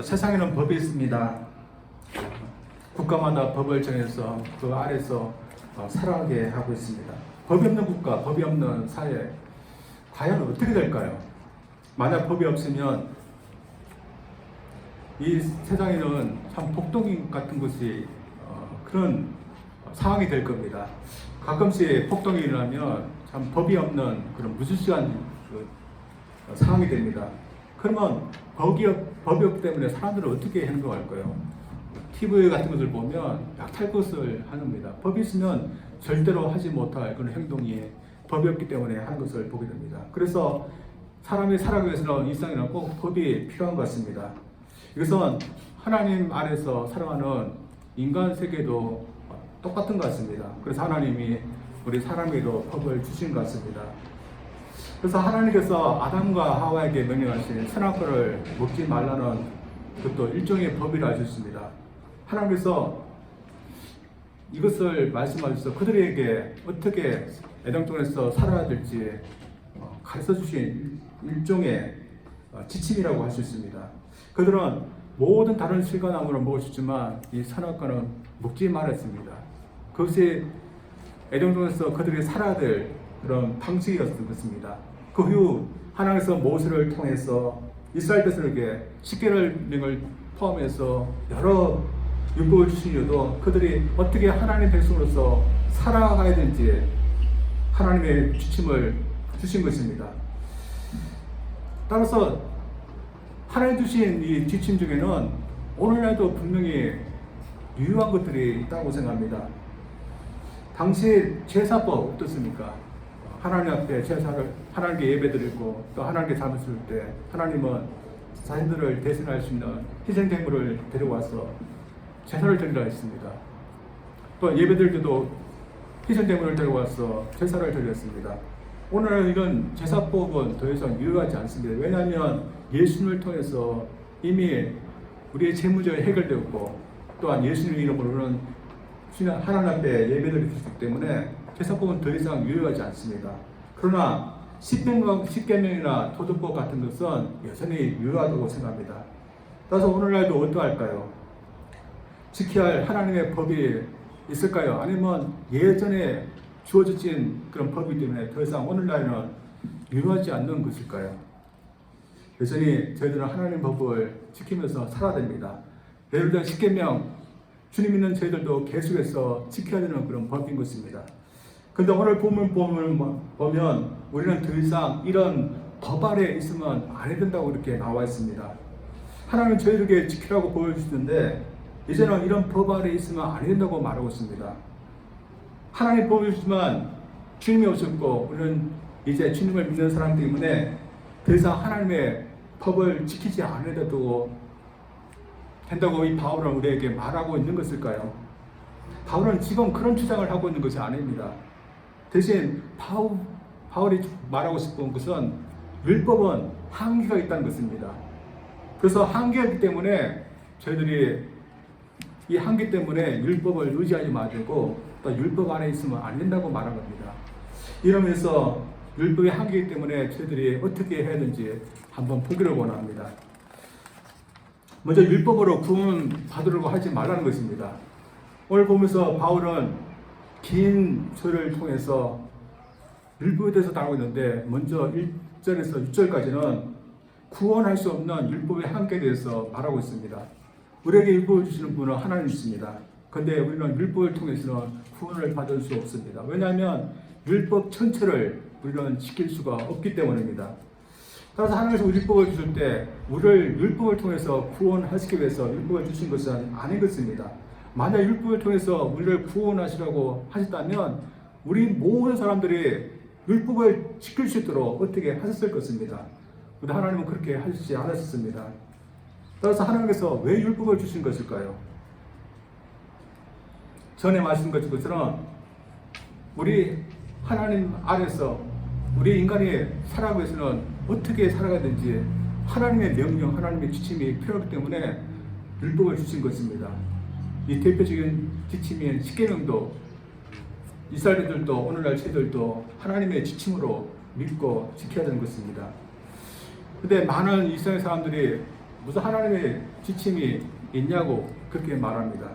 세상에는 법이 있습니다. 국가마다 법을 정해서 그 아래서 살아가게 하고 있습니다. 법이 없는 국가, 법이 없는 사회, 과연 어떻게 될까요? 만약 법이 없으면 이 세상에는 참 폭동 같은 것이 그런 상황이 될 겁니다. 가끔씩 폭동이 일어나면 참 법이 없는 그런 무질서한 상황이 됩니다. 그러면 법이 없기 때문에 사람들은 어떻게 행동할까요? TV 같은 것을 보면 약탈 것을 합니다. 법이 있으면 절대로 하지 못할 그런 행동이 법이 없기 때문에 하는 것을 보게 됩니다. 그래서 사람이 살아가기 위해서는 일상에는 꼭 법이 필요한 것 같습니다. 이것은 하나님 안에서 살아가는 인간 세계도 똑같은 것 같습니다. 그래서 하나님이 우리 사람에게도 법을 주신 것 같습니다. 그래서 하나님께서 아담과 하와에게 명령하신 선악과를 먹지 말라는 그것도 일종의 법이라 하셨습니다. 하나님께서 이것을 말씀하셔서 그들에게 어떻게 에덴 동산에서 살아야 될지 가르쳐 주신 일종의 지침이라고 할 수 있습니다. 그들은 모든 다른 실과나무를 먹을 수 있지만 이 선악과는 먹지 말았습니다. 그것이 에덴 동산에서 그들이 살아야 될 그런 방식이었습니다. 그 후 하나님께서 모세를 통해서 이스라엘 백성에게 십계명을 포함해서 여러 율법을 주신 이유도 그들이 어떻게 하나님의 백성으로서 살아가야 되는지 하나님의 지침을 주신 것입니다. 따라서 하나님 주신 이 지침 중에는 오늘날도 분명히 유효한 것들이 있다고 생각합니다. 당시 제사법 어떻습니까? 하나님 앞에 제사를 하나님께 예배드리고 또 하나님께 잠을 쓸 때 하나님은 자신들을 대신할 수 있는 희생제물을 데려와서 제사를 드리라 했습니다. 또 예배드릴 때도 희생제물을 데려와서 제사를 드렸습니다. 오늘은 이런 제사법은 더 이상 유효하지 않습니다. 왜냐하면 예수님을 통해서 이미 우리의 죄 문제가 해결되었고 또한 예수님의 이름으로는 하나님 앞에 예배드릴 수 있기 때문에 제사법은 더 이상 유효하지 않습니다. 그러나 십계명이나 도덕법 같은 것은 여전히 유효하다고 생각합니다. 따라서 오늘날도 어떠할까요? 지켜야 할 하나님의 법이 있을까요? 아니면 예전에 주어진 그런 법이기 때문에 더 이상 오늘날에는 유효하지 않는 것일까요? 여전히 저희들은 하나님의 법을 지키면서 살아야 됩니다. 예를 들어 십계명, 주님 믿는 저희들도 계속해서 지켜야 되는 그런 법인 것입니다. 그런데 오늘 보면 우리는 더 이상 이런 법 아래 있으면 안 해야 된다고 이렇게 나와 있습니다. 하나님은 저희에게 지키라고 보여주시는데 이제는 이런 법 아래 있으면 안 해야 된다고 말하고 있습니다. 하나님 법을 주지만 주님이 오셨고 우리는 이제 주님을 믿는 사람 때문에 더 이상 하나님의 법을 지키지 않아도 된다고 이 바울은 우리에게 말하고 있는 것일까요? 바울은 지금 그런 주장을 하고 있는 것이 아닙니다. 대신 바울이 말하고 싶은 것은 율법은 한계가 있다는 것입니다. 그래서 한계가 있기 때문에 저희들이 이 한계 때문에 율법을 의지하지 말고 또 율법 안에 있으면 안 된다고 말한 겁니다. 이러면서 율법의 한계이기 때문에 저희들이 어떻게 해야 되는지 한번 보기를 원합니다. 먼저 율법으로 구원 받으려고 하지 말라는 것입니다. 오늘 보면서 바울은 긴 소리를 통해서 율법에 대해서 다루고 있는데 먼저 1절에서 6절까지는 구원할 수 없는 율법의 한계에 대해서 말하고 있습니다. 우리에게 율법을 주시는 분은 하나님이십니다. 그런데 우리는 율법을 통해서는 구원을 받을 수 없습니다. 왜냐하면 율법 전체를 우리는 지킬 수가 없기 때문입니다. 따라서 하나님께서 율법을 주실 때 우리를 율법을 통해서 구원하시기 위해서 율법을 주신 것은 아닌 것입니다. 만약 율법을 통해서 우리를 구원하시라고 하셨다면 우리 모든 사람들이 율법을 지킬 수 있도록 어떻게 하셨을 것입니다. 그런데 하나님은 그렇게 하시지 않으셨습니다. 따라서 하나님께서 왜 율법을 주신 것일까요? 전에 말씀드린 것처럼 우리 하나님 아래서 우리 인간이 살아가기 위해서는 어떻게 살아가야 되는지 하나님의 명령, 하나님의 지침이 필요하기 때문에 율법을 주신 것입니다. 이 대표적인 지침인 십계명도 이스라엘들도 오늘날 저희들도 하나님의 지침으로 믿고 지켜야 되는 것입니다. 근데 많은 이스라엘 사람들이 무슨 하나님의 지침이 있냐고 그렇게 말합니다.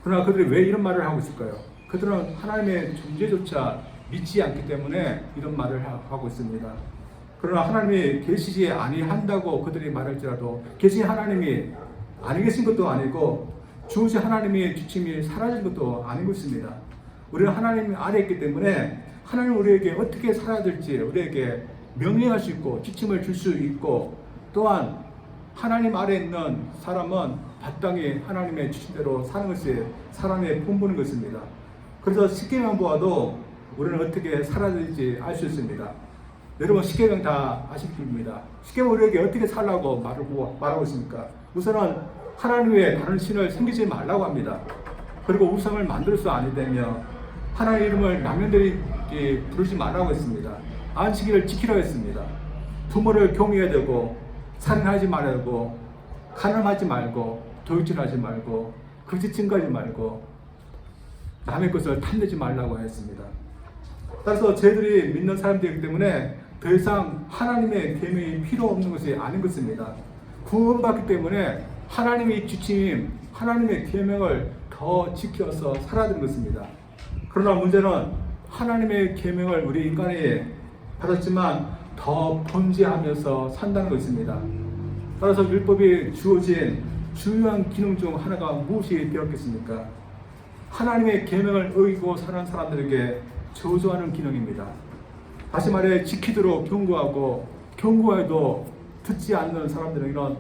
그러나 그들이 왜 이런 말을 하고 있을까요? 그들은 하나님의 존재조차 믿지 않기 때문에 이런 말을 하고 있습니다. 그러나 하나님이 계시지 아니한다고 그들이 말할지라도 계신 하나님이 아니 계신 것도 아니고 주신 하나님의 지침이 사라진 것도 아닌 것입니다. 우리는 하나님 아래 있기 때문에 하나님 우리에게 어떻게 살아야 될지 우리에게 명령할 수 있고 지침을 줄 수 있고, 또한 하나님 아래 있는 사람은 마땅히 하나님의 지침대로 사는 것이 사람의 본분인 것입니다. 그래서 십계명 보아도 우리는 어떻게 살아야 될지 알 수 있습니다. 여러분 십계명 다 아실 겁니다. 십계명 우리에게 어떻게 살라고 말하고 있습니까? 우선은 하나님 외에 다른 신을 섬기지 말라고 합니다. 그리고 우상을 만들어서 아니되며 하나님 이름을 남편들이 부르지 말라고 했습니다. 안식일을 지키라고 했습니다. 부모를 경외해야 되고, 살인하지 말고, 간음하지 말고, 도둑질하지 말고, 거짓 증거하지 말고, 남의 것을 탐내지 말라고 했습니다. 따라서 저희들이 믿는 사람들이기 때문에 더 이상 하나님의 계명이 필요 없는 것이 아닌 것입니다. 구원받기 때문에 하나님의 지침, 하나님의 계명을 더 지켜서 살아야 되는 것입니다. 그러나 문제는 하나님의 계명을 우리 인간이 받았지만 더 번제하면서 산다는 것입니다. 따라서 율법이 주어진 중요한 기능 중 하나가 무엇이 되었겠습니까? 하나님의 계명을 어기고 사는 사람들에게 저주하는 기능입니다. 다시 말해 지키도록 경고하고, 경고해도 듣지 않는 사람들에게는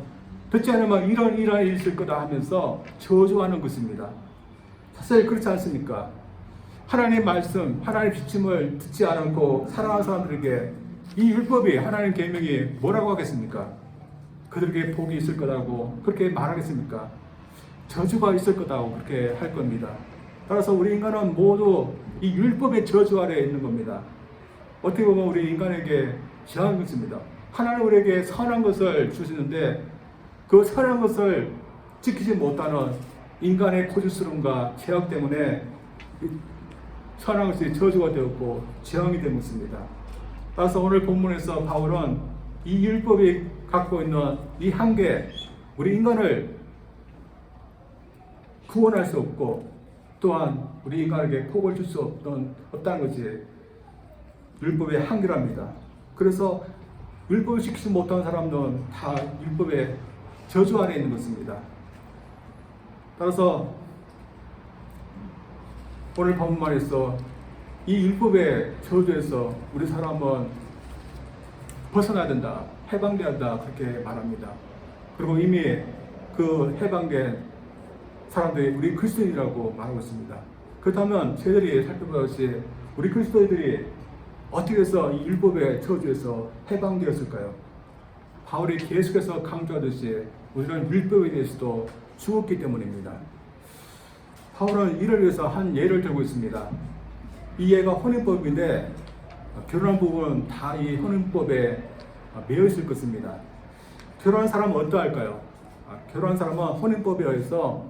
듣지 않으면 이런 일이 있을 거다 하면서 저주하는 것입니다. 사실 그렇지 않습니까? 하나님의 말씀, 하나님의 지침을 듣지 않고 살아가는 사람들에게 이 율법이, 하나님의 계명이 뭐라고 하겠습니까? 그들에게 복이 있을 거라고 그렇게 말하겠습니까? 저주가 있을 거라고 그렇게 할 겁니다. 따라서 우리 인간은 모두 이 율법의 저주 아래에 있는 겁니다. 어떻게 보면 우리 인간에게 지향한 것입니다. 하나님 우리에게 선한 것을 주시는데 그 선한 것을 지키지 못하는 인간의 고집스러움과 죄악 때문에 선한 것이 저주가 되었고 재앙이 된 것입니다. 따라서 오늘 본문에서 바울은 이 율법이 갖고 있는 이 한계, 우리 인간을 구원할 수 없고 또한 우리 인간에게 복을 줄 수 없다는 것이 율법의 한계랍니다. 그래서 율법을 지키지 못하는 사람들은 다 율법의 저주 아래 있는 것입니다. 따라서 오늘 본문에서 이 율법의 저주에서 우리 사람은 벗어나야 된다, 해방되어야 한다 그렇게 말합니다. 그리고 이미 그 해방된 사람들이 우리 그리스도인이라고 말하고 있습니다. 그렇다면 저희들이 살펴보듯이 우리 그리스도인들이 어떻게 해서 이 율법의 저주에서 해방되었을까요? 바울이 계속해서 강조하듯이 우리는 율법에 대해서도 죽었기 때문입니다. 바울은 이를 위해서 한 예를 들고 있습니다. 이 예가 혼인법인데 결혼한 부분은 다 이 혼인법에 매여 있을 것입니다. 결혼한 사람은 어떠할까요? 결혼한 사람은 혼인법에 의해서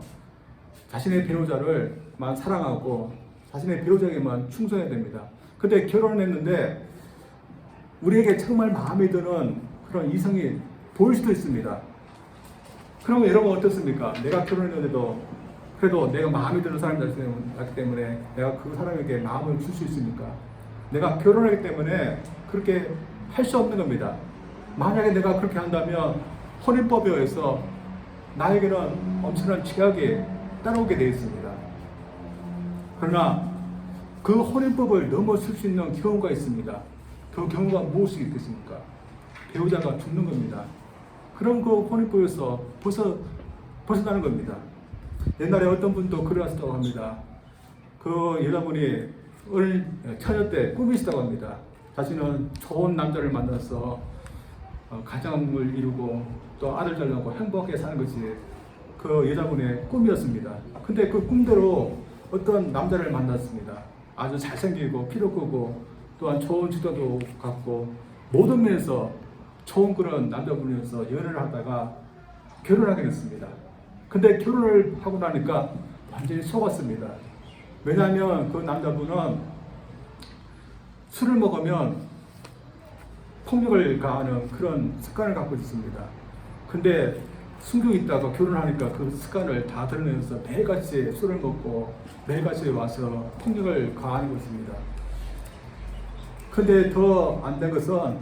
자신의 배우자를만 사랑하고 자신의 배우자에게만 충성해야 됩니다. 근데 결혼을 했는데 우리에게 정말 마음에 드는 그런 이성이 보일 수도 있습니다. 그러면 여러분 어떻습니까? 내가 결혼했는데도 그래도 내가 마음에 드는 사람이 있기 때문에 내가 그 사람에게 마음을 줄 수 있습니까? 내가 결혼하기 때문에 그렇게 할 수 없는 겁니다. 만약에 내가 그렇게 한다면 혼인법에 의해서 나에게는 엄청난 죄악이 따라오게 되어 있습니다. 그러나 그 혼인법을 넘어설 수 있는 경우가 있습니다. 그 경우가 무엇이 있겠습니까? 배우자가 죽는 겁니다. 그런 그 혼인법에서 벗어나는 겁니다. 옛날에 어떤 분도 글을 하셨다고 합니다. 그 여자분이 처녀 때 꿈이 있었다고 합니다. 자신은 좋은 남자를 만나서 가정을 이루고 또 아들 잘 낳고 행복하게 사는 것이 그 여자분의 꿈이었습니다. 근데 그 꿈대로 어떤 남자를 만났습니다. 아주 잘생기고 피도 크고 또한 좋은 지도도 갖고 모든 면에서 좋은 그런 남자분이어서 연애를 하다가 결혼하게 됐습니다. 근데 결혼을 하고 나니까 완전히 속았습니다. 왜냐하면 그 남자분은 술을 먹으면 폭력을 가하는 그런 습관을 갖고 있습니다. 근데 순교 있다가 결혼하니까 그 습관을 다 드러내면서 매일같이 술을 먹고 매일같이 와서 폭력을 가하는 것입니다. 근데 더 안 된 것은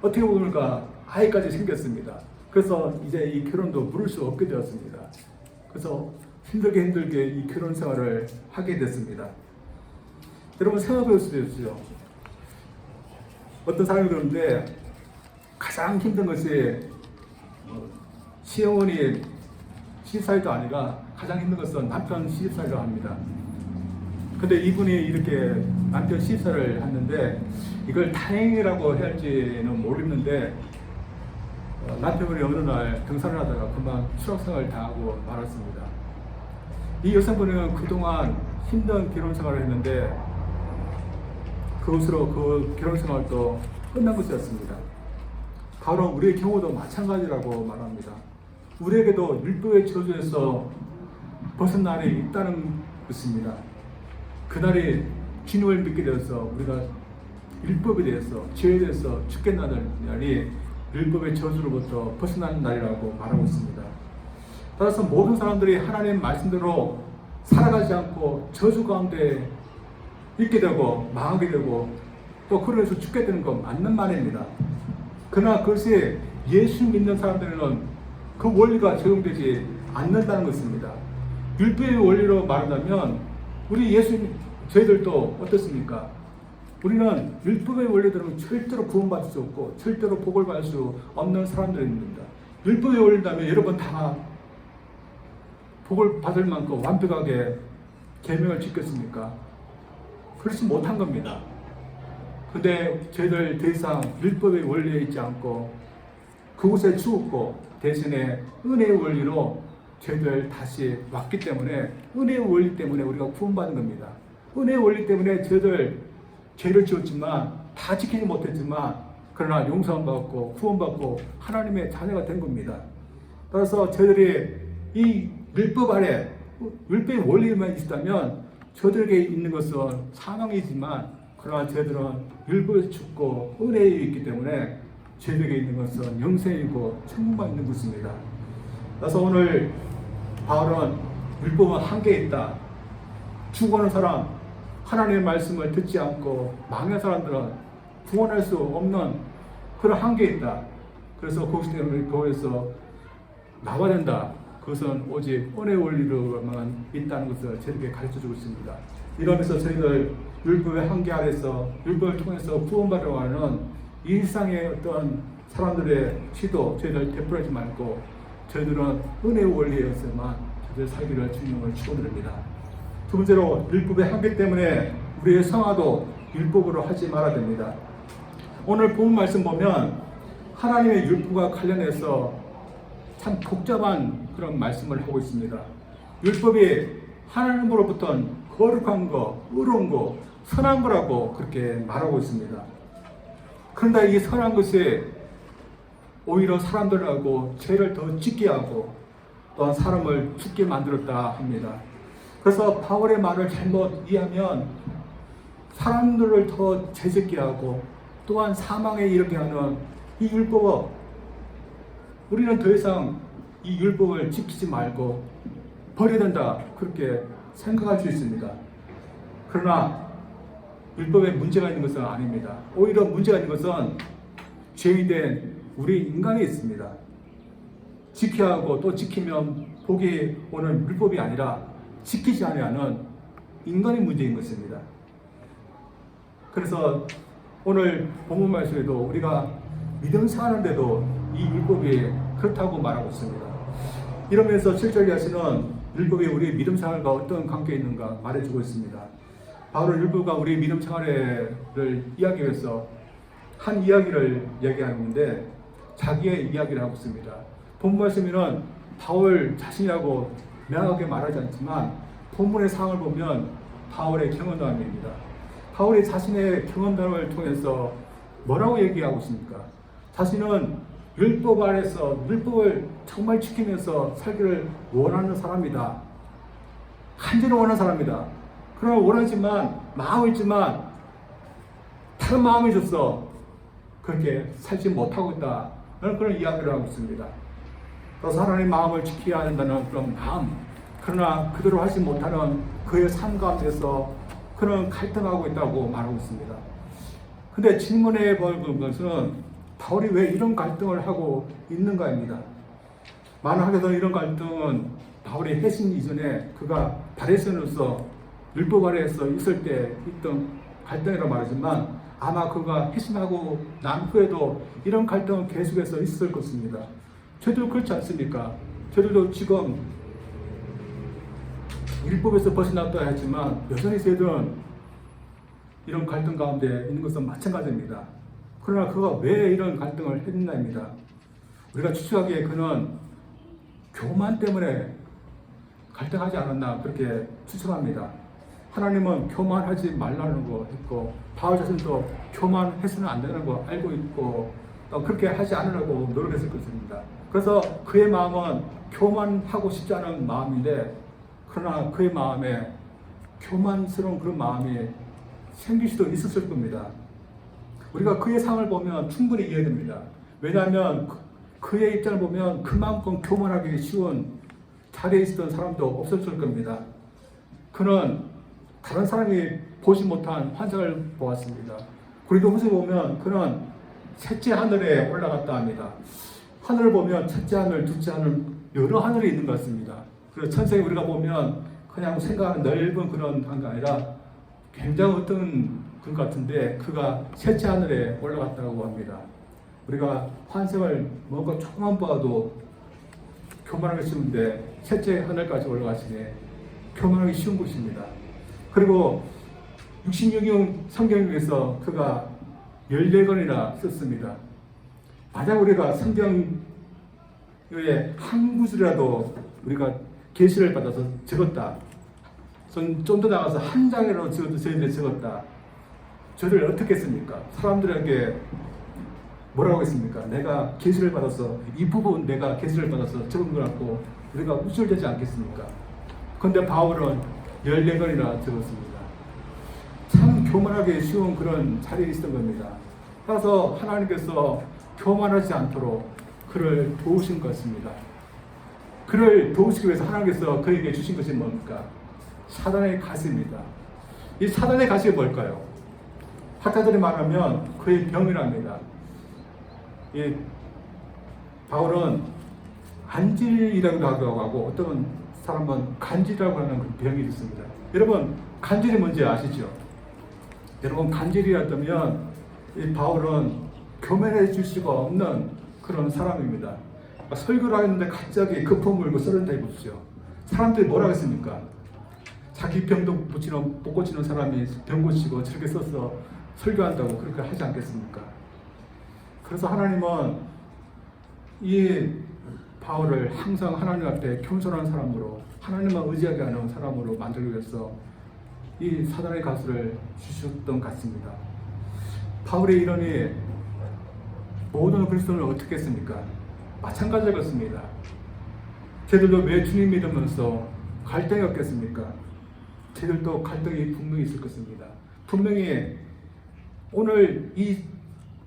어떻게 보니까 아이까지 생겼습니다. 그래서 이제 이 결혼도 물을 수 없게 되었습니다. 그래서 힘들게 이 결혼 생활을 하게 됐습니다. 여러분 생각해 볼 수도 있어요. 어떤 사람이 그러는데 가장 힘든 것이 시어머니 시집살이도 아니라 가장 힘든 것은 남편 시집살이라고 합니다. 근데 이분이 이렇게 남편 시집살이를 했는데 이걸 다행이라고 해야 할지는 모르겠는데 남편분이 어느 날 등산을 하다가 그만 추락사고를 당하고 말았습니다. 이 여성분은 그동안 힘든 결혼생활을 했는데 그것으로 그 결혼생활도 끝난 것이었습니다. 바로 우리의 경우도 마찬가지라고 말합니다. 우리에게도 율법의 저주에서 벗어난 날이 있다는 것입니다. 그날이 진노를 믿게 되어서 우리가 율법에 대해서 죄에 대해서 죽겠다는 날이 율법의 저주로부터 벗어나는 날이라고 말하고 있습니다. 따라서 모든 사람들이 하나님 말씀대로 살아가지 않고 저주 가운데 있게 되고 망하게 되고 또 그러면서 죽게 되는 건 맞는 말입니다. 그러나 그것이 예수 믿는 사람들은 그 원리가 적용되지 않는다는 것입니다. 율법의 원리로 말한다면 우리 저희들도 어떻습니까? 우리는 율법의 원리대로 절대로 구원받을 수 없고 절대로 복을 받을 수 없는 사람들입니다. 율법의 원리라면 여러분 다 복을 받을 만큼 완벽하게 계명을 지켰습니까? 그렇지 못한 겁니다. 근데 저희들 더 이상 율법의 원리에 있지 않고 그곳에 죽었고 대신에 은혜의 원리로 저희들 다시 왔기 때문에 은혜의 원리 때문에 우리가 구원받은 겁니다. 은혜의 원리 때문에 저희들 죄를 지었지만 다 지키지 못했지만 그러나 용서받고 구원받고 하나님의 자녀가 된 겁니다. 따라서 저희들이 이 율법 아래 율법의 원리만 있다면 저들에게 있는 것은 사망이지만 그러나 저희들은 율법에서 죽고 은혜에 있기 때문에 저희들에게 있는 것은 영생이고 천국만 있는 것입니다. 그래서 오늘 바울은 율법은 한계에 있다. 죽어가는 사람, 하나님의 말씀을 듣지 않고 망한 사람들은 구원할 수 없는 그런 한계에 있다. 그래서 거기서 나와야 된다. 그것은 오직 은혜의 원리로만 있다는 것을 저에게 가르쳐주고 있습니다. 이러면서 저희들 율법의 한계 아래서 율법을 통해서 구원받으려고 하는 일상의 어떤 사람들의 시도 저희들 되풀이하지 말고 저희들은 은혜의 원리에서만 저희들 살기를 주님을 축원드립니다. 두 번째로 율법의 한계 때문에 우리의 성화도 율법으로 하지 말아야 됩니다. 오늘 본 말씀 보면 하나님의 율법과 관련해서 참 복잡한 그런 말씀을 하고 있습니다. 율법이 하나님으로부터 거룩한 거, 의로운 거, 선한 거라고 그렇게 말하고 있습니다. 그런데 이 선한 것이 오히려 사람들하고 죄를 더 짓게 하고 또한 사람을 죽게 만들었다 합니다. 그래서 바울의 말을 잘못 이해하면 사람들을 더 죄짓게 하고 또한 사망에 이르게 하는 이 율법을 우리는 더 이상 이 율법을 지키지 말고 버려야 된다 그렇게 생각할 수 있습니다. 그러나 율법에 문제가 있는 것은 아닙니다. 오히려 문제가 있는 것은 죄인된 우리 인간이 있습니다. 지켜야 하고 또 지키면 복이 오는 율법이 아니라 지키지 않으면 인간의 문제인 것입니다. 그래서 오늘 본문 말씀에도 우리가 믿음 사는데도 이 율법이 그렇다고 말하고 있습니다. 이러면서 7절에 하시는 율법이 우리 믿음 생활과 어떤 관계에 있는가 말해주고 있습니다. 바로 율법과 우리 믿음 생활을 이야기해서 한 이야기를 얘기하는데 자기의 이야기를 하고 있습니다. 본 말씀에는 바울 자신이라고 명확하게 말하지 않지만 본문의 상황을 보면 바울의 경험담입니다. 바울이 자신의 경험담을 통해서 뭐라고 얘기하고 있습니까? 자신은 율법 아래서 율법을 정말 지키면서 살기를 원하는 사람이다. 간절히 원하는 사람이다. 그러나 원하지만 마음이 있지만 다른 마음이 있어서 그렇게 살지 못하고 있다. 그런 이야기를 하고 있습니다. 그래서 하나님의 마음을 지켜야 한다는 그런 마음, 그러나 그대로 하지 못하는 그의 삶 가운데서 그런 갈등하고 있다고 말하고 있습니다. 근데 질문해 볼 것은 바울이 왜 이런 갈등을 하고 있는가입니다. 많은 학자들은 이런 갈등은 바울이 회심 이전에 그가 바리새인으로서 율법 아래에서 있을 때 있던 갈등이라고 말하지만 아마 그가 회심하고 난 후에도 이런 갈등은 계속해서 있을 것입니다. 저도 그렇지 않습니까? 저들도 지금 율법에서 벗어났다 했지만 여전히 저희들은 이런 갈등 가운데 있는 것은 마찬가지입니다. 그러나 그가 왜 이런 갈등을 했나입니다. 우리가 추측하기에 그는 교만 때문에 갈등하지 않았나 그렇게 추측합니다. 하나님은 교만하지 말라는 거 했고 바울 자신도 교만해서는 안 되는 거 알고 있고 또 그렇게 하지 않으려고 노력했을 것입니다. 그래서 그의 마음은 교만하고 싶지 않은 마음인데 그러나 그의 마음에 교만스러운 그런 마음이 생길 수도 있었을 겁니다. 우리가 그의 상을 보면 충분히 이해됩니다. 왜냐하면 그의 입장을 보면 그만큼 교만하기 쉬운 자리에 있었던 사람도 없었을 겁니다. 그는 다른 사람이 보지 못한 환상을 보았습니다. 고린도후서에 보면 그는 셋째 하늘에 올라갔다 합니다. 하늘을 보면 첫째 하늘, 둘째 하늘 여러 하늘이 있는 것 같습니다. 그래서 천성에 우리가 보면 그냥 생각하는 넓은 그런 게 아니라 굉장히 어떤 것 같은데 그가 셋째 하늘에 올라갔다고 합니다. 우리가 환생을 뭔가 조금만 봐도 교만하기 쉬운데 셋째 하늘까지 올라가시니 교만하기 쉬운 곳입니다. 그리고 66경 성경에서 그가 14권이나 썼습니다. 만약 우리가 성경의 한 구절이라도 우리가 계시를 받아서 적었다. 좀 더 나가서 한 장이라도 저희들이 적었다. 저를 어떻게 했습니까? 사람들에게 뭐라고 했습니까? 내가 계시를 받아서 이 부분 내가 계시를 받아서 적은 거 갖고 우리가 우쭐대지 않겠습니까? 그런데 바울은 14권이나 적었습니다. 참 교만하기 쉬운 그런 자리에 있었던 겁니다. 따라서 하나님께서 교만하지 않도록 그를 도우신 것 같습니다. 그를 도우시기 위해서 하나님께서 그에게 주신 것이 뭡니까? 사단의 가시입니다. 이 사단의 가시가 뭘까요? 학자들이 말하면 그의 병이랍니다. 이 바울은 안질이라고도 하고 어떤 사람은 간질이라고 하는 그 병이 있습니다. 여러분 간질이 뭔지 아시죠? 여러분 간질이라면 이 바울은 교만해질 수가 없는 그런 사람입니다. 설교를 하는데 갑자기 거품 물고 썰을 다 입으십시오. 사람들이 뭐라고 했습니까? 자기 병도 못 고치는 사람이 병 고치고 저렇게 써서 설교한다고 그렇게 하지 않겠습니까? 그래서 하나님은 이 바울을 항상 하나님 앞에 겸손한 사람으로 하나님만 의지하게 하는 사람으로 만들기 위해서 이 사단의 가수를 주셨던 것 같습니다. 바울의 이론이 모든 그리스도인을 어떻게 했습니까? 마찬가지였습니다. 저들도 왜 주님 믿으면서 갈등이 없겠습니까? 저들도 갈등이 분명히 있을 것입니다. 분명히 오늘 이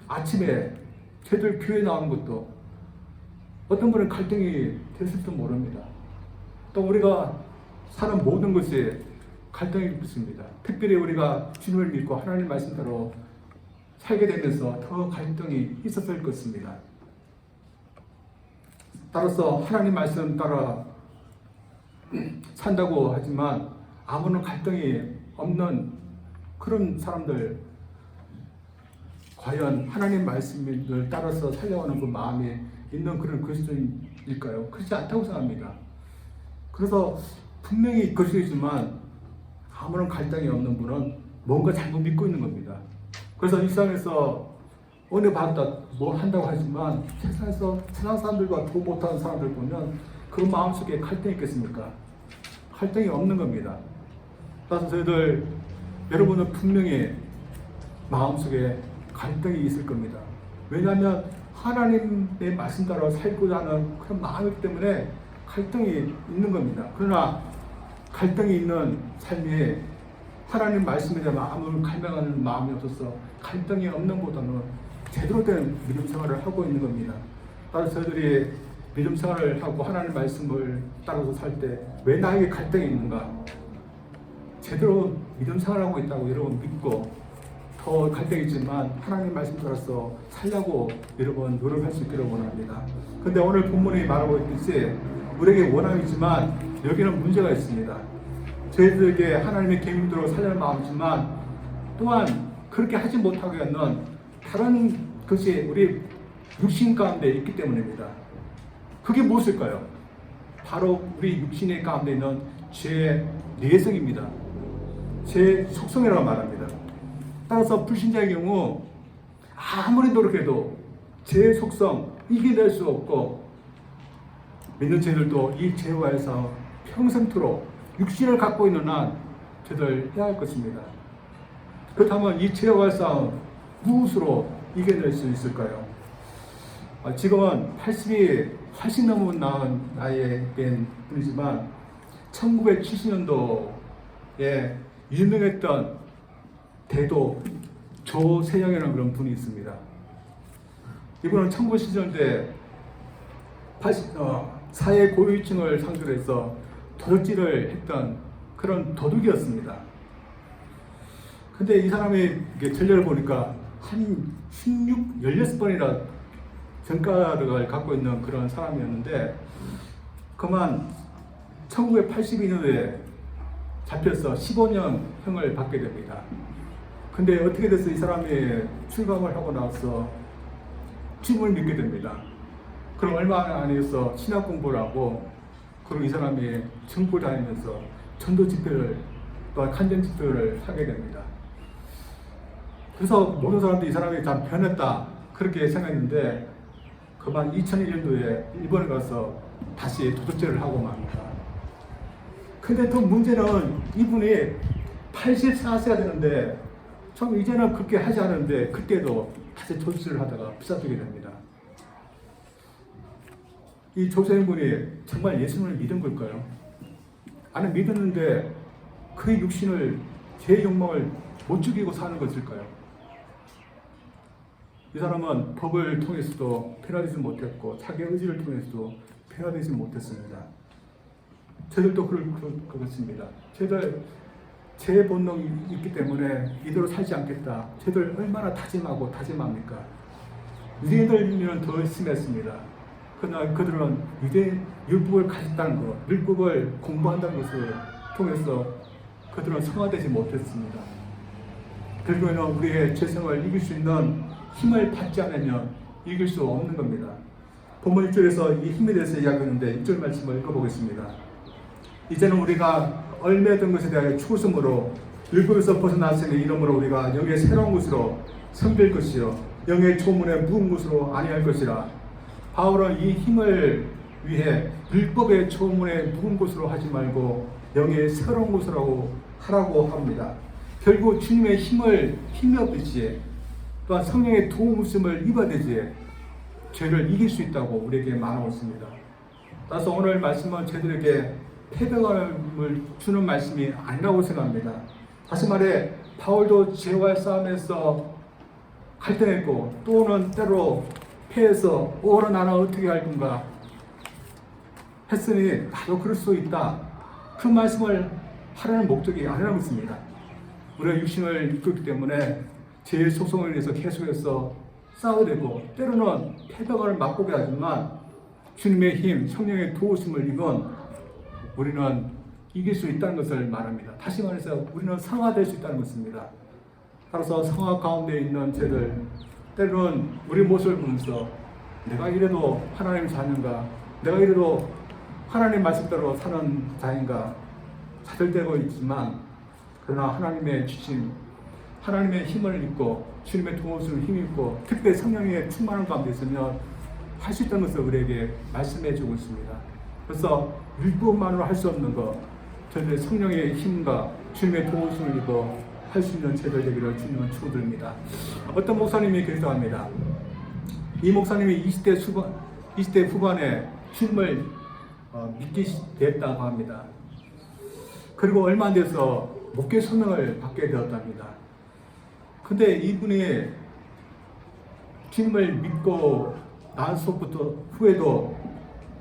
아침에 저들 교회 나오는 것도 어떤 분은 갈등이 됐을지도 모릅니다. 또 우리가 사는 모든 것이 갈등이 있습니다. 특별히 우리가 주님을 믿고 하나님 말씀대로 살게 되면서 더 갈등이 있었을 것입니다. 따라서 하나님 말씀 따라 산다고 하지만 아무런 갈등이 없는 그런 사람들 과연 하나님 말씀을 따라서 살려가는 그 마음이 있는 그런 그리스도인일까요? 그렇지 않다고 생각합니다. 그래서 분명히 그리스도이지만 아무런 갈등이 없는 분은 뭔가 잘못 믿고 있는 겁니다. 그래서 일상에서 은혜 받다 뭐 한다고 하지만 세상에서 세상 사람들과 더 못하는 사람들 보면 그 마음속에 갈등이 있겠습니까? 갈등이 없는 겁니다. 따라서 저희들 여러분은 분명히 마음속에 갈등이 있을 겁니다. 왜냐하면 하나님의 말씀 따라 살고자 하는 그런 마음이기 때문에 갈등이 있는 겁니다. 그러나 갈등이 있는 삶이 하나님 말씀에 대한 마음을 갈망하는 마음이 없어서 갈등이 없는 보다는 제대로 된 믿음 생활을 하고 있는 겁니다. 따라서 저희들이 믿음 생활을 하고 하나님 말씀을 따라서 살 때 왜 나에게 갈등이 있는가? 제대로 믿음 생활하고 있다고 여러분 믿고 더 갈등이 있지만 하나님 말씀 따라서 살려고 여러분 노력할 수 있기를 원합니다. 근데 오늘 본문이 말하고 있듯이 우리에게 원함이지만 여기는 문제가 있습니다. 저희들에게 하나님의 계명대로 살려는 마음이지만 또한 그렇게 하지 못하게 하는 다른 것이 우리 육신 가운데 있기 때문입니다. 그게 무엇일까요? 바로 우리 육신의 가운데 있는 죄의 내성입니다. 제 속성이라고 말합니다. 따라서 불신자의 경우 아무리 노력해도 제 속성 이겨낼 수 없고 믿는 저희들도 이 죄와에서 평생토록 육신을 갖고 있는 한 저들 해야 할 것입니다. 그렇다면 이 죄와의 싸움 무엇으로 이겨낼 수 있을까요? 지금은 80이 훨씬 넘은 나이에 된 분이지만 1970년도에 유명했던 대도 조세영이라는 그런 분이 있습니다. 이분은 1970년대 사회 고위층을 상대로 해서 도둑질을 했던 그런 도둑이었습니다. 근데 이 사람의 전례를 보니까 한 16번이나 전과를 갖고 있는 그런 사람이었는데 그만 1982년도에 잡혀서 15년 형을 받게 됩니다. 근데 어떻게 돼서 이 사람이 출감을 하고 나서 주님을 믿게 됩니다. 그럼 얼마 안에서 신학 공부를 하고 그리고 이 사람이 전국 다니면서 전도 집회를 또한 간증 집회를 하게 됩니다. 그래서 모든 사람들이 이 사람이 참 변했다 그렇게 생각했는데 그만 2001년도에 일본에 가서 다시 도둑질을 하고 맙니다. 근데 또 문제는 이분이 84세가 되는데 참 이제는 그렇게 하지 않은데 그때도 다시 도둑질을 하다가 부사지게 됩니다. 이 조세영 분이 정말 예수님을 믿은 걸까요? 아니 믿었는데 그의 육신을 제 욕망을 못 죽이고 사는 것일까요? 이 사람은 법을 통해서도 변화되지 못했고 자기의 의지를 통해서도 변화되지 못했습니다. 저들도 그렇습니다. 저들 제 본능이 있기 때문에 이대로 살지 않겠다. 저들 얼마나 다짐합니까? 유대인들은 더 심했습니다. 그러나 그들은 율법을 가졌다는 것, 율법을 공부한다는 것을 통해서 그들은 성화되지 못했습니다. 결국에는 우리의 죄성을 이길 수 있는 힘을 받지 않으면 이길 수 없는 겁니다. 본문 1절에서 이 힘에 대해서 이야기하는데 1절 말씀을 읽어보겠습니다. 이제는 우리가 얼매던 것에 대하여 추구심으로 율법에서 벗어났으니 이러므로 우리가 영의 새로운 것으로 섬길 것이요 영의 초문에 묵은 것으로 아니할 것이라. 바울은 이 힘을 위해 율법의 초문에 묵은 것으로 하지 말고 영의 새로운 것으로 하라고 합니다. 결국 주님의 힘이 없듯이 또한 성령의 도움을 입어야되지 죄를 이길 수 있다고 우리에게 말하고 있습니다. 따라서 오늘 말씀은 저희들에게 패배감을 주는 말씀이 아니라고 생각합니다. 다시 말해 바울도 죄와의 싸움에서 갈등했고 또는 때로 패해서 오늘 나는 어떻게 할 건가 했으니 나도 그럴 수 있다. 그 말씀을 하라는 목적이 아니라고 있습니다. 우리가 육신을 입고 있기 때문에 제 속성을 위해서 계속해서 싸워야 되고 때로는 패배감을 맛보게 하지만 주님의 힘, 성령의 도우심을 입은 우리는 이길 수 있다는 것을 말합니다. 다시 말해서 우리는 성화될 수 있다는 것입니다. 따라서 성화 가운데 있는 죄들 때로는 우리 모습을 보면서 내가 이래도 하나님 자녀인가, 내가 이래도 하나님 말씀대로 사는 자인가 자들대고 있지만 그러나 하나님의 주심, 하나님의 힘을 입고 주님의 도우심을 힘입고 특별히 성령의 충만한 가운데 있으면 할 수 있다는 것을 우리에게 말씀해 주고 있습니다. 그래서 율법만으로 할 수 없는 것, 저희들의 성령의 힘과 주님의 도우심을 입어 할 수 있는 제들 되기를 주님은 축원드립니다. 어떤 목사님이 기도합니다. 이 목사님이 20대 후반에 주님을 믿게 됐다고 합니다. 그리고 얼마 안 돼서 목회 소명을 받게 되었답니다. 근데 이분이 주님을 믿고 난 후에도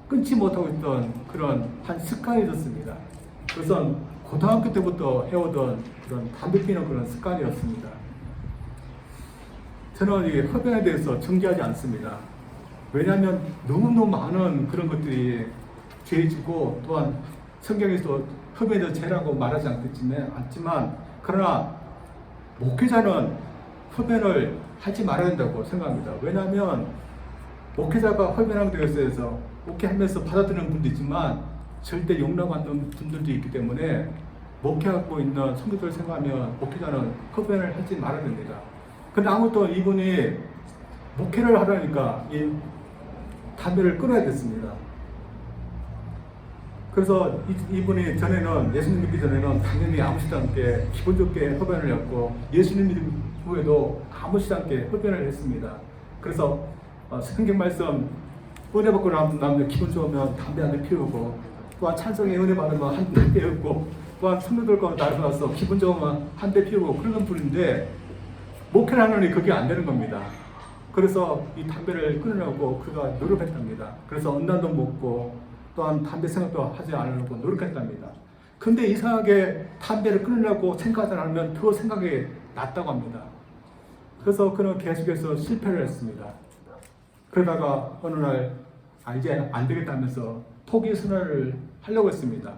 끊지 못하고 있던 그런 한 습관이 됐습니다. 그것은 고등학교 때부터 해오던 그런 담배 피는 그런 습관이었습니다. 저는 이 흡연에 대해서 정죄하지 않습니다. 왜냐하면 너무너무 많은 그런 것들이 죄지고, 또한 성경에서 흡연도 죄라고 말하지 않지만 그러나 목회자는 흡연을 하지 말아야 된다고 생각합니다. 왜냐하면 목회자가 흡연하는 것에 대해서 목회하면서 받아들이는 분도 있지만 절대 용납 않는 분들도 있기 때문에 목회하고 있는 성도들 생각하면 목회자는 흡연을 하지 말아야 됩니다. 근데 아무튼 이분이 목회를 하려니까 이 담배를 끊어야 됐습니다. 그래서 이분이 전에는, 예수님 믿기 전에는 당연히 아무렇지도 않게 기본적게 흡연을 했고, 예수님 믿은 후에도 아무렇지도 않게 흡연을 했습니다. 그래서 성경 말씀, 은혜 받고 나면 기분 좋으면 담배 한 대 피우고, 또한 찬송에 은혜 받으면 한 대 피우고, 또한 성도들과 나눠서 기분 좋으면 한 대 피우고 그러는 분인데, 목회를 하느니 그게 안 되는 겁니다. 그래서 이 담배를 끊으려고 그가 노력했답니다. 그래서 은단도 먹고 또한 담배 생각도 하지 않으려고 노력했답니다. 근데 이상하게 담배를 끊으려고 생각하지 않으면 더 생각이 났다고 합니다. 그래서 그는 계속해서 실패를 했습니다. 그러다가 어느 날 이제 안 되겠다면서 포기 선언을 하려고 했습니다.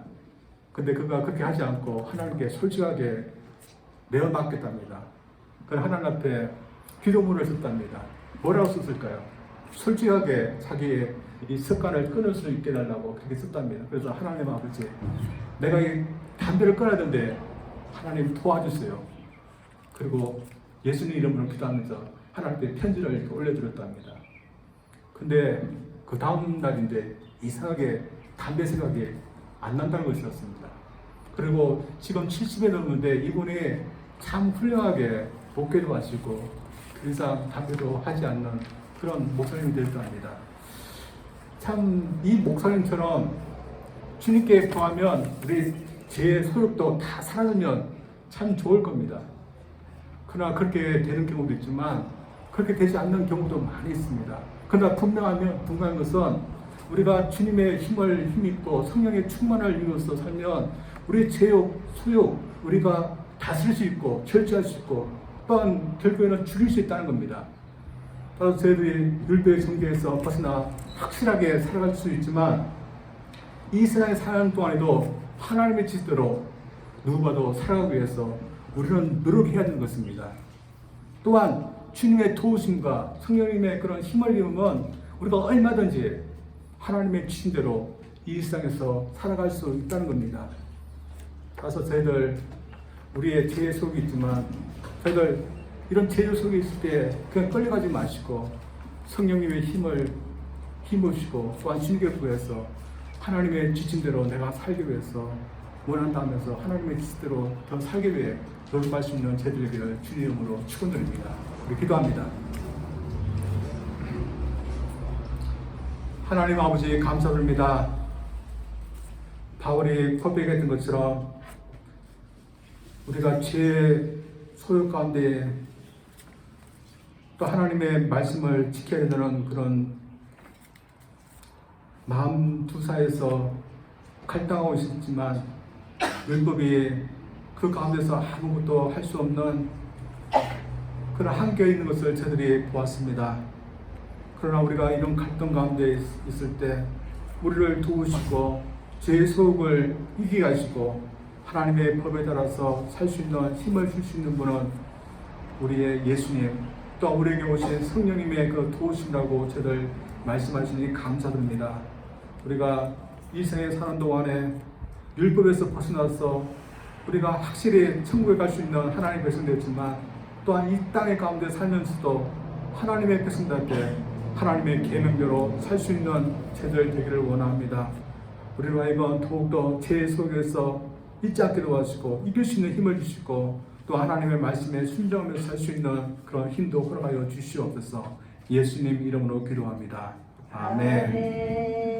근데 그가 그렇게 하지 않고 하나님께 솔직하게 내어맡겠답니다. 그래서 하나님 앞에 기도문을 썼답니다. 뭐라고 썼을까요? 솔직하게 자기의 이 습관을 끊을 수 있게 해달라고 그렇게 썼답니다. 그래서 하나님 아버지, 내가 이 담배를 끊어야 되는데 하나님 도와주세요. 그리고 예수님 이름으로 기도하면서 하나님께 편지를 이렇게 올려드렸답니다. 근데 그 다음 날인데 이상하게 담배 생각이 안 난다는 것이었습니다. 그리고 지금 70에 넘는데 이분이 참 훌륭하게 목회도 하시고 그 이상 담배도 하지 않는 그런 목사님이 되었다 합니다. 참 이 목사님처럼 주님께 구하면 우리 죄의 소욕도 다 사라지면 참 좋을 겁니다. 그러나 그렇게 되는 경우도 있지만 그렇게 되지 않는 경우도 많이 있습니다. 그러나 분명한 것은 우리가 주님의 힘을 힘입고 성령의 충만을 이루어서 살면 우리 죄욕, 소욕 우리가 다스릴 수 있고 절제할 수 있고 또한 결국에는 죽일 수 있다는 겁니다. 따라서 저희들이 율법의 정죄에서 벗어나 확실하게 살아갈 수 있지만 이 세상에 사는 동안에도 하나님의 뜻대로 누구봐도 살아가기 위해서 우리는 노력해야 되는 것입니다. 또한 주님의 도우심과 성령님의 그런 힘을 입으면 우리가 얼마든지 하나님의 주신대로 이 세상에서 살아갈 수 있다는 겁니다. 따라서 저희들 우리의 죄의 속이 있지만 저희들 이런 죄의 속에 있을 때 그냥 끌려가지 마시고 성령님의 힘을 힘으시고 또한 주님께 구해서 하나님의 지침대로 내가 살기 위해서 원한다 하면서 하나님의 지침대로 더 살기 위해 노력할 수 있는 저희들에게 주님 이름으로 축원드립니다. 우리 기도합니다. 하나님 아버지 감사드립니다. 바울이 고백했던 것처럼 우리가 죄의 소욕 가운데 또 하나님의 말씀을 지켜야 되는 그런 마음 두 사이에서 갈등하고 있었지만 율법이 그 가운데서 아무것도 할 수 없는 그런 한계에 있는 것을 저희들이 보았습니다. 그러나 우리가 이런 갈등 가운데 있을 때 우리를 도우시고 죄의 소욕을 이기게 하시고 하나님의 법에 따라서 살 수 있는 힘을 줄 수 있는 분은 우리의 예수님 또 우리에게 오신 성령님의 그 도우심이라고 저들 말씀하시니 감사드립니다. 우리가 이 생에 사는 동안에 율법에서 벗어나서 우리가 확실히 천국에 갈 수 있는 하나님의 백성 되었지만 또한 이 땅의 가운데 살면서도 하나님의 백성답게 하나님의 계명대로 살 수 있는 저희들 되기를 원합니다. 우리로 하여금 더욱더 죄 속에서 잊지 않게 도와주시고 이길 수 있는 힘을 주시고 또 하나님의 말씀에 순종하면서 살 수 있는 그런 힘도 허락하여 주시옵소서. 예수님 이름으로 기도합니다. 아멘.